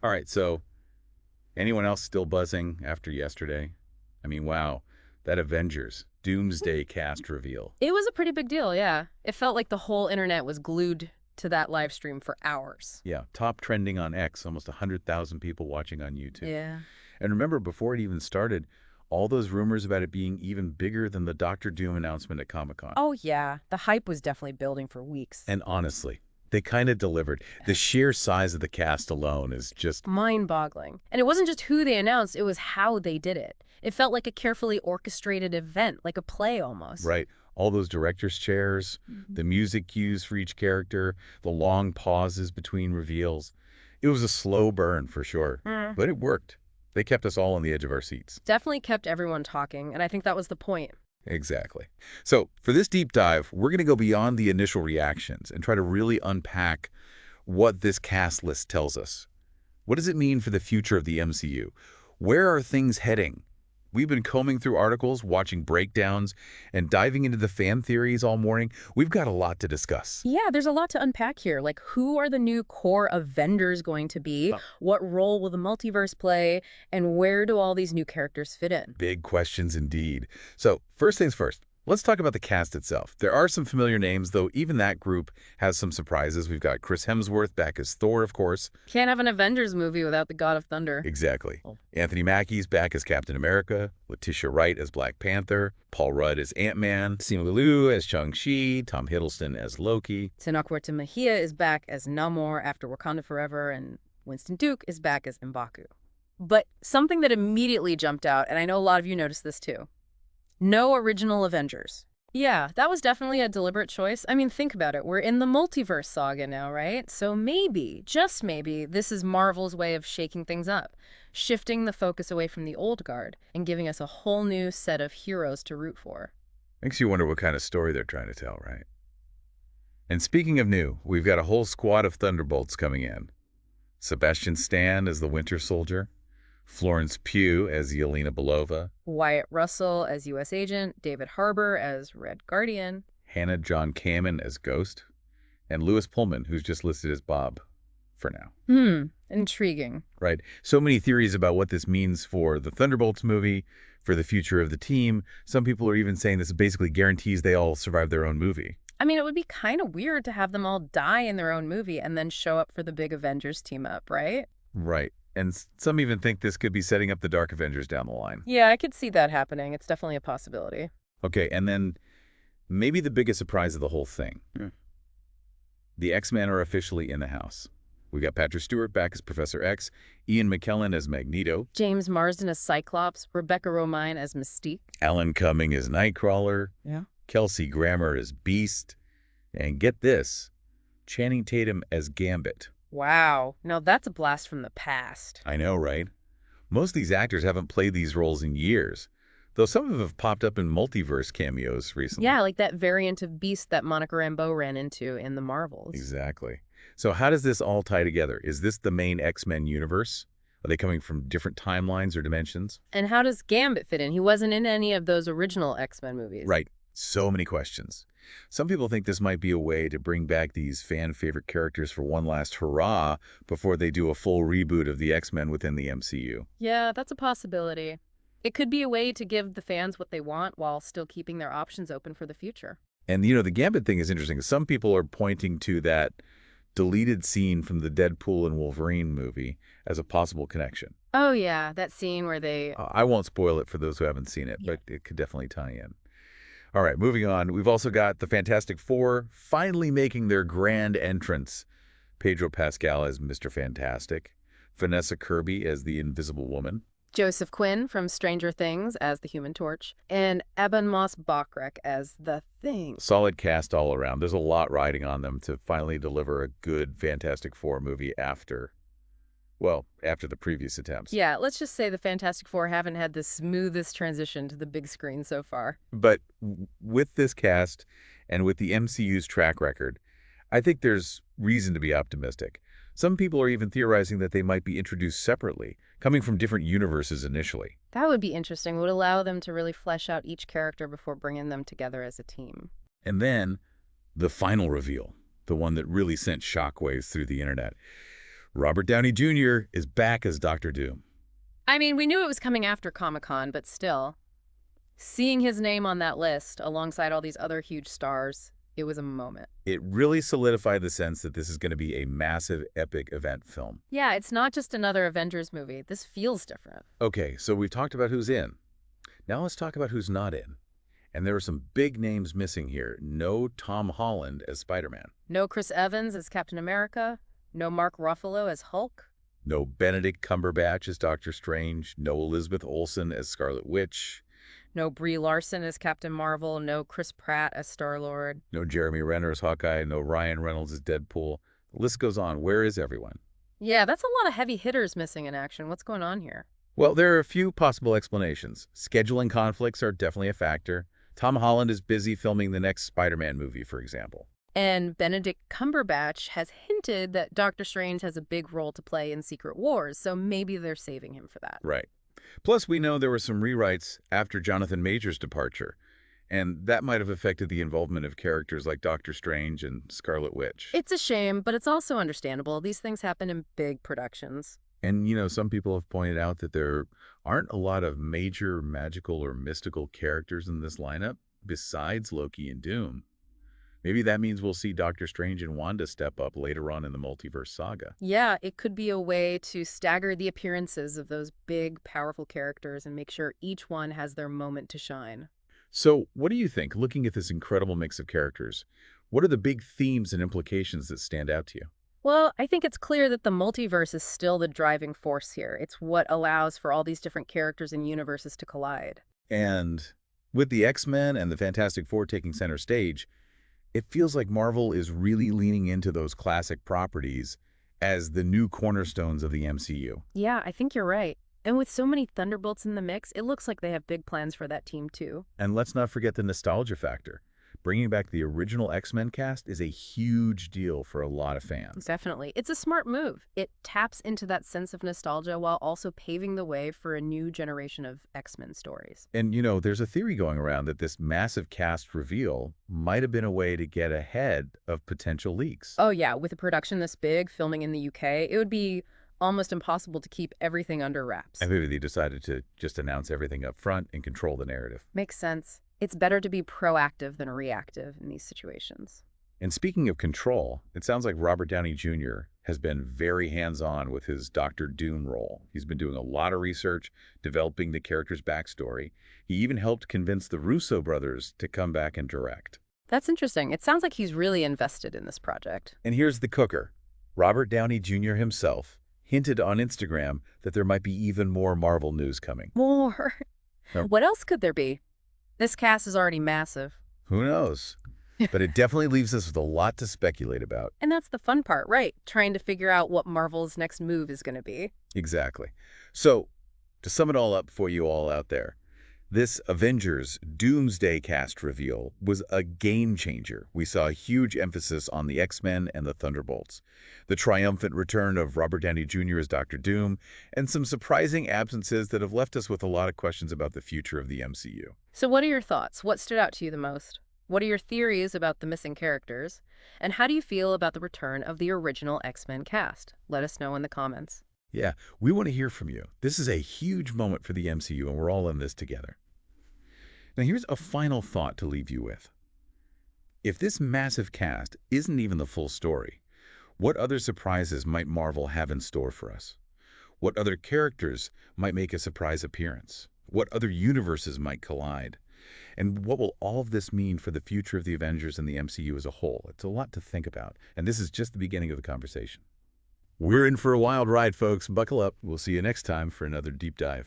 All right, so anyone else still buzzing after yesterday? I mean, wow, that Avengers Doomsday cast reveal. It was a pretty big deal, yeah. It felt like the whole internet was glued to that live stream for hours. Yeah, top trending on X, almost 100,000 people watching on YouTube. Yeah. And remember, before it even started, all those rumors about it being even bigger than the Doctor Doom announcement at Comic-Con. Oh, yeah. The hype was definitely building for weeks. And honestly, they kind of delivered. The sheer size of the cast alone is just Mind-boggling. And it wasn't just who they announced, it was how they did it. It felt like a carefully orchestrated event, like a play almost. right. All those director's chairs, the music cues for each character, the long pauses between reveals. It was a slow burn for sure, but it worked. They kept us all on the edge of our seats. Definitely kept everyone talking, and I think that was the point. Exactly. So for this deep dive, we're going to go beyond the initial reactions and try to really unpack what this cast list tells us. What does it mean for the future of the MCU? Where are things heading? We've been combing through articles, watching breakdowns, and diving into the fan theories all morning. We've got a lot to discuss. Yeah, there's a lot to unpack here. Like, who are the new core Avengers going to be? What role will the multiverse play? And where do all these new characters fit in? Big questions indeed. So first things first, let's talk about the cast itself. There are some familiar names, though even that group has some surprises. We've got Chris Hemsworth back as Thor, of course. Can't have an Avengers movie without the God of Thunder. Exactly. Oh. Anthony Mackie's back as Captain America, Letitia Wright as Black Panther, Paul Rudd as Ant-Man, Simu Liu as Shang-Chi, Tom Hiddleston as Loki. Tenoch Mejia is back as Namor after Wakanda Forever, and Winston Duke is back as M'Baku. But something that immediately jumped out, and I know a lot of you noticed this too, no original Avengers. Yeah, that was definitely a deliberate choice. I mean, think about it. We're in the multiverse saga now, right? So maybe, just maybe, this is Marvel's way of shaking things up, shifting the focus away from the old guard and giving us a whole new set of heroes to root for. Makes you wonder what kind of story they're trying to tell, right? And speaking of new, we've got a whole squad of Thunderbolts coming in. Sebastian Stan as the Winter Soldier, Florence Pugh as Yelena Belova, Wyatt Russell as U.S. Agent, David Harbour as Red Guardian. Hannah John Kamen as Ghost, and Lewis Pullman, who's just listed as Bob for now. Intriguing. Right. So many theories about what this means for the Thunderbolts movie, for the future of the team. Some people are even saying this basically guarantees they all survive their own movie. I mean, it would be kind of weird to have them all die in their own movie and then show up for the big Avengers team up, right? Right. And some even think this could be setting up the Dark Avengers down the line. Yeah, I could see that happening. It's definitely a possibility. Okay, and then maybe the biggest surprise of the whole thing. The X-Men are officially in the house. We got Patrick Stewart back as Professor X, Ian McKellen as Magneto, James Marsden as Cyclops, Rebecca Romijn as Mystique. Alan Cumming as Nightcrawler, Yeah. Kelsey Grammer as Beast, and get this, Channing Tatum as Gambit. Wow. Now that's a blast from the past. I know, right? Most of these actors haven't played these roles in years, though some of them have popped up in multiverse cameos recently. Yeah, like that variant of Beast that Monica Rambeau ran into in the Marvels. Exactly. So how does this all tie together? Is this the main X-Men universe? Are they coming from different timelines or dimensions? And how does Gambit fit in? He wasn't in any of those original X-Men movies. Right. So many questions. Some people think this might be a way to bring back these fan-favorite characters for one last hurrah before they do a full reboot of the X-Men within the MCU. Yeah, that's a possibility. It could be a way to give the fans what they want while still keeping their options open for the future. And, the Gambit thing is interesting. Some people are pointing to that deleted scene from the Deadpool and Wolverine movie as a possible connection. Oh, yeah, that scene where they... I won't spoil it for those who haven't seen it, but it could definitely tie in. All right, moving on. We've also got the Fantastic Four finally making their grand entrance. Pedro Pascal as Mr. Fantastic, Vanessa Kirby as the Invisible Woman, Joseph Quinn from Stranger Things as the Human Torch, and Ebon Moss-Bachrach as the Thing. Solid cast all around. There's a lot riding on them to finally deliver a good Fantastic Four movie after the previous attempts. Yeah, let's just say the Fantastic Four haven't had the smoothest transition to the big screen so far. But with this cast and with the MCU's track record, I think there's reason to be optimistic. Some people are even theorizing that they might be introduced separately, coming from different universes initially. That would be interesting. It would allow them to really flesh out each character before bringing them together as a team. And then the final reveal, the one that really sent shockwaves through the internet. Robert Downey Jr. is back as Dr. Doom. I mean, we knew it was coming after Comic-Con, but still, seeing his name on that list alongside all these other huge stars, it was a moment. It really solidified the sense that this is going to be a massive, epic event film. Yeah, it's not just another Avengers movie. This feels different. Okay, so we've talked about who's in. Now let's talk about who's not in. And there are some big names missing here. No Tom Holland as Spider-Man. No Chris Evans as Captain America. No Mark Ruffalo as Hulk. No Benedict Cumberbatch as Doctor Strange. No Elizabeth Olsen as Scarlet Witch. No Brie Larson as Captain Marvel. No Chris Pratt as Star-Lord. No Jeremy Renner as Hawkeye. No Ryan Reynolds as Deadpool. The list goes on. Where is everyone? Yeah, that's a lot of heavy hitters missing in action. What's going on here? Well, there are a few possible explanations. Scheduling conflicts are definitely a factor. Tom Holland is busy filming the next Spider-Man movie, for example. And Benedict Cumberbatch has hinted that Doctor Strange has a big role to play in Secret Wars, so maybe they're saving him for that. Right. Plus, we know there were some rewrites after Jonathan Majors' departure, and that might have affected the involvement of characters like Doctor Strange and Scarlet Witch. It's a shame, but it's also understandable. These things happen in big productions. And, some people have pointed out that there aren't a lot of major magical or mystical characters in this lineup besides Loki and Doom. Maybe that means we'll see Doctor Strange and Wanda step up later on in the multiverse saga. Yeah, it could be a way to stagger the appearances of those big, powerful characters and make sure each one has their moment to shine. So, what do you think, looking at this incredible mix of characters? What are the big themes and implications that stand out to you? Well, I think it's clear that the multiverse is still the driving force here. It's what allows for all these different characters and universes to collide. And with the X-Men and the Fantastic Four taking center stage, it feels like Marvel is really leaning into those classic properties as the new cornerstones of the MCU. Yeah, I think you're right. And with so many Thunderbolts in the mix, it looks like they have big plans for that team too. And let's not forget the nostalgia factor. Bringing back the original X-Men cast is a huge deal for a lot of fans. Definitely. It's a smart move. It taps into that sense of nostalgia while also paving the way for a new generation of X-Men stories. And, there's a theory going around that this massive cast reveal might have been a way to get ahead of potential leaks. Oh yeah, with a production this big, filming in the UK, it would be almost impossible to keep everything under wraps. And maybe they decided to just announce everything up front and control the narrative. Makes sense. It's better to be proactive than reactive in these situations. And speaking of control, it sounds like Robert Downey Jr. has been very hands-on with his Dr. Doom role. He's been doing a lot of research, developing the character's backstory. He even helped convince the Russo brothers to come back and direct. That's interesting. It sounds like he's really invested in this project. And here's the cooker. Robert Downey Jr. himself hinted on Instagram that there might be even more Marvel news coming. More? Oh. What else could there be? This cast is already massive. Who knows? But it definitely leaves us with a lot to speculate about. And that's the fun part, right? Trying to figure out what Marvel's next move is going to be. Exactly. So, to sum it all up for you all out there, this Avengers Doomsday cast reveal was a game changer. We saw a huge emphasis on the X-Men and the Thunderbolts, the triumphant return of Robert Downey Jr. as Dr. Doom, and some surprising absences that have left us with a lot of questions about the future of the MCU. So what are your thoughts? What stood out to you the most? What are your theories about the missing characters? And how do you feel about the return of the original X-Men cast? Let us know in the comments. Yeah, we want to hear from you. This is a huge moment for the MCU, and we're all in this together. Now, here's a final thought to leave you with. If this massive cast isn't even the full story, what other surprises might Marvel have in store for us? What other characters might make a surprise appearance? What other universes might collide? And what will all of this mean for the future of the Avengers and the MCU as a whole? It's a lot to think about, and this is just the beginning of the conversation. We're in for a wild ride, folks. Buckle up. We'll see you next time for another deep dive.